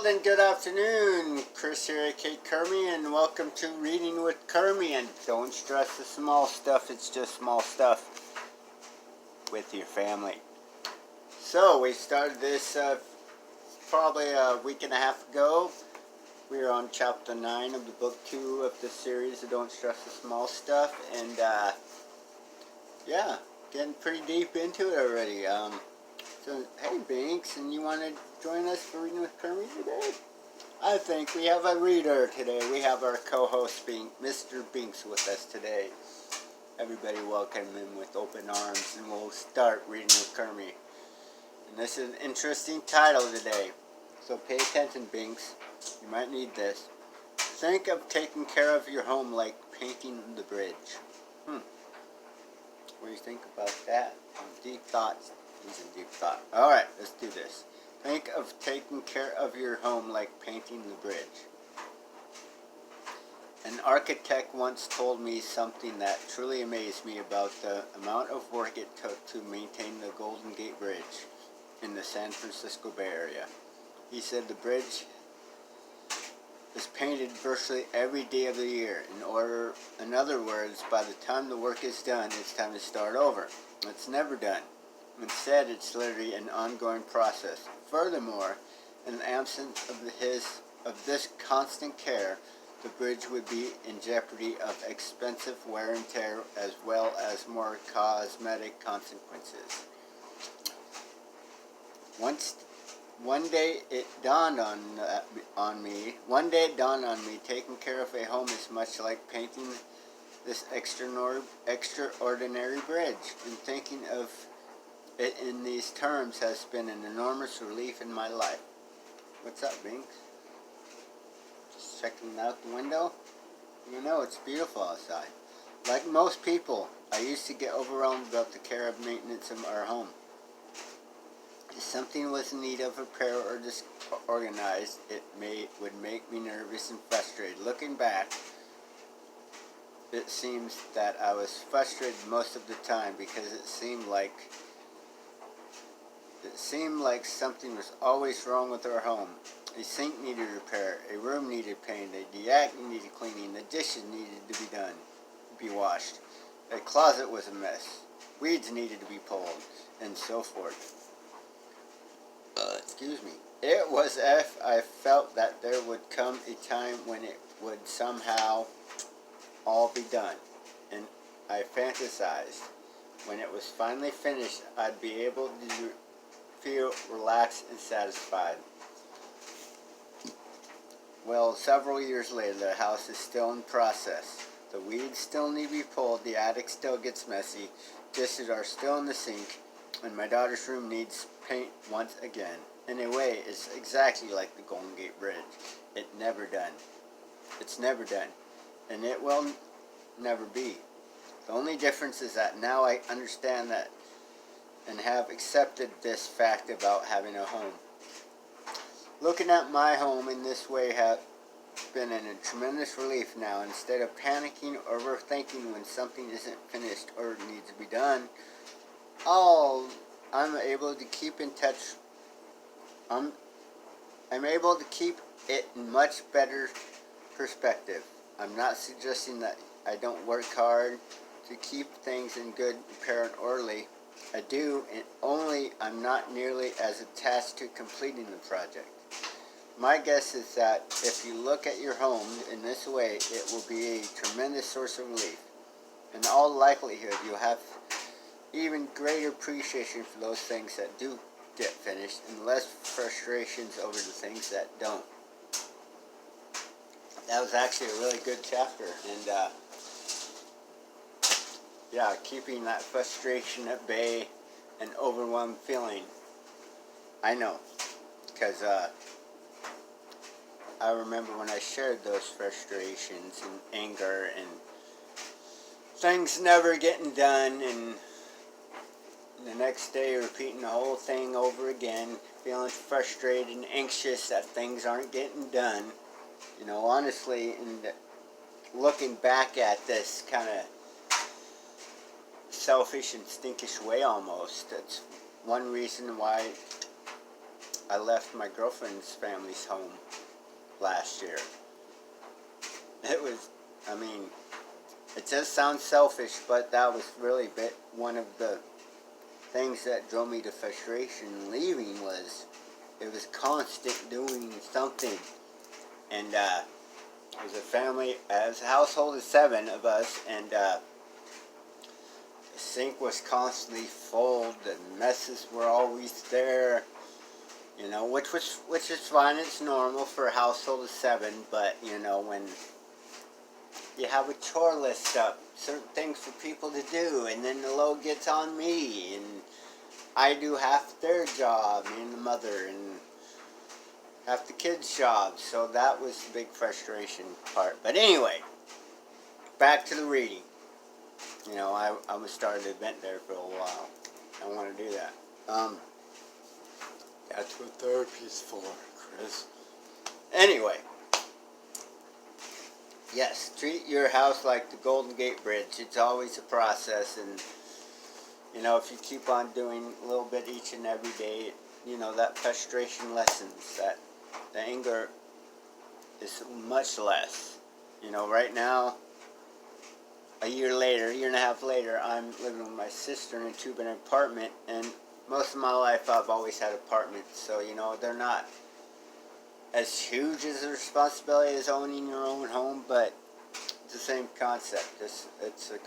world, and good afternoon. Chris here, aka Kermie, and welcome to Reading with Kermie. And don't stress the small stuff, it's just small stuff with your family. So, we started this probably a week and a half ago. We are on chapter 9 of the book 2 of the series of Don't Stress the Small Stuff. And, yeah, getting pretty deep into it already. So, hey, Binks, and you want to join us for Reading with Kermie today? I think we have a reader today. We have our co-host, Mr. Binks, with us today. Everybody welcome him with open arms, and we'll start Reading with Kermie. And this is an interesting title today, so pay attention, Binks. You might need this. Think of taking care of your home like painting the bridge. What do you think about that? Deep thoughts. These are deep thought. Alright, let's do this. Think of taking care of your home like painting the bridge. An architect once told me something that truly amazed me about the amount of work it took to maintain the Golden Gate Bridge in the San Francisco Bay Area. He said the bridge is painted virtually every day of the year. In other words, by the time the work is done, it's time to start over. It's never done. Instead, it's literally an ongoing process. Furthermore, in the absence of this constant care, the bridge would be in jeopardy of expensive wear and tear as well as more cosmetic consequences. One day it dawned on me, taking care of a home is much like painting this extraordinary bridge, and thinking of it in these terms has been an enormous relief in my life. What's up, Binks? Just checking out the window? You know, it's beautiful outside. Like most people, I used to get overwhelmed about the care of maintenance of our home. If something was in need of repair or disorganized, it would make me nervous and frustrated. Looking back, it seems that I was frustrated most of the time because it seemed like something was always wrong with our home. A sink needed repair, a room needed painted, the attic needed cleaning, the dishes needed to be washed, a closet was a mess, weeds needed to be pulled, and so forth. Excuse me. It was as if I felt that there would come a time when it would somehow all be done, and I fantasized when it was finally finished I'd be able to feel relaxed and satisfied. Well, several years later, the house is still in process. The weeds still need to be pulled, the attic still gets messy, dishes are still in the sink, and my daughter's room needs paint once again. In a way, it's exactly like the Golden Gate Bridge. It's never done. And it will never be. The only difference is that now I understand that and have accepted this fact about having a home. Looking at my home in this way has been a tremendous relief now. Instead of panicking or overthinking when something isn't finished or needs to be done, I'm able to keep in touch. I'm able to keep it in much better perspective. I'm not suggesting that I don't work hard to keep things in good repair and orderly. I do, and only I'm not nearly as attached to completing the project. My guess is that if you look at your home in this way, it will be a tremendous source of relief. In all likelihood, you'll have even greater appreciation for those things that do get finished and less frustrations over the things that don't. That was actually a really good chapter, and yeah, keeping that frustration at bay and overwhelmed feeling. I know, because I remember when I shared those frustrations and anger and things never getting done, and the next day repeating the whole thing over again, feeling frustrated and anxious that things aren't getting done. You know, honestly, and looking back at this kind of selfish and stinkish way almost, that's one reason why I left my girlfriend's family's home last year. It was, I mean, it does sound selfish, but that was really one of the things that drove me to frustration leaving. Was it was constant doing something. And it was a family, it was a household of 7 of us, and the sink was constantly full, the messes were always there, you know, which is fine, it's normal for a household of 7, but, you know, when you have a chore list up, certain things for people to do, and then the load gets on me, and I do half their job, me and the mother, and half the kids' jobs, so that was the big frustration part. But anyway, back to the reading. You know, I was starting to vent there for a while. I want to do that. That's what therapy's for, Chris. Anyway, yes, treat your house like the Golden Gate Bridge. It's always a process, and you know, if you keep on doing a little bit each and every day, you know, that frustration lessens. That the anger is much less. You know, right now, a year and a half later, I'm living with my sister in a 2-bedroom apartment, and most of my life I've always had apartments, so, you know, they're not as huge as the responsibility as owning your own home, but it's the same concept. It's a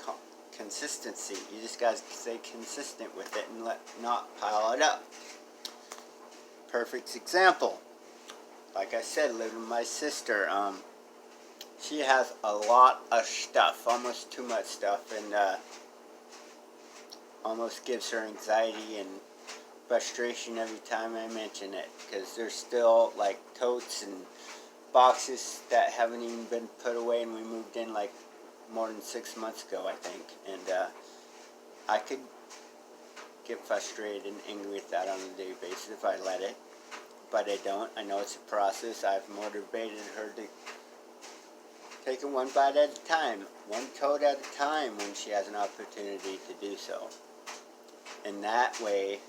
consistency. You just got to stay consistent with it and not pile it up. Perfect example. Like I said, living with my sister, she has a lot of stuff, almost too much stuff, and almost gives her anxiety and frustration every time I mention it, because there's still like totes and boxes that haven't even been put away, and we moved in like more than 6 months ago, I think, and I could get frustrated and angry with that on a daily basis if I let it, but I don't. I know it's a process. I've motivated her to take it one bite at a time, one tote at a time when she has an opportunity to do so. And that way,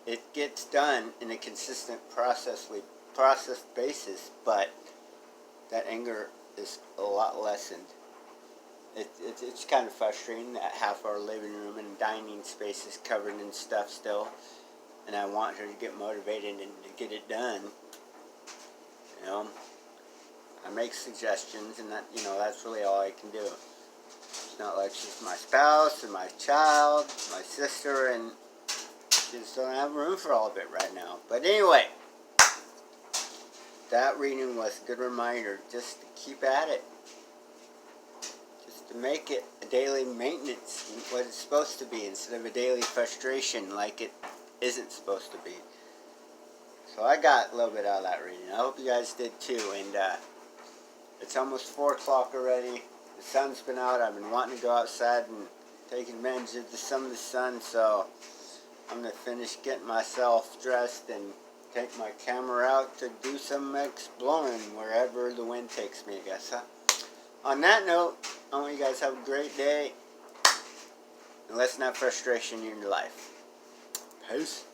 it gets done in a consistent process basis, but that anger is a lot lessened. It's kind of frustrating that half our living room and dining space is covered in stuff still, and I want her to get motivated and to get it done. You know, I make suggestions, and that, you know, that's really all I can do. It's not like she's my spouse or my child, my sister, and she just don't have room for all of it right now. But anyway, that reading was a good reminder just to keep at it. Just to make it a daily maintenance, what it's supposed to be, instead of a daily frustration like it isn't supposed to be. So I got a little bit out of that reading. I hope you guys did too. And it's almost 4 o'clock already. The sun's been out. I've been wanting to go outside and take advantage of some of the sun. So I'm going to finish getting myself dressed and take my camera out to do some exploring wherever the wind takes me, I guess. Huh? On that note, I want you guys to have a great day. And let's not frustration in your life. Peace.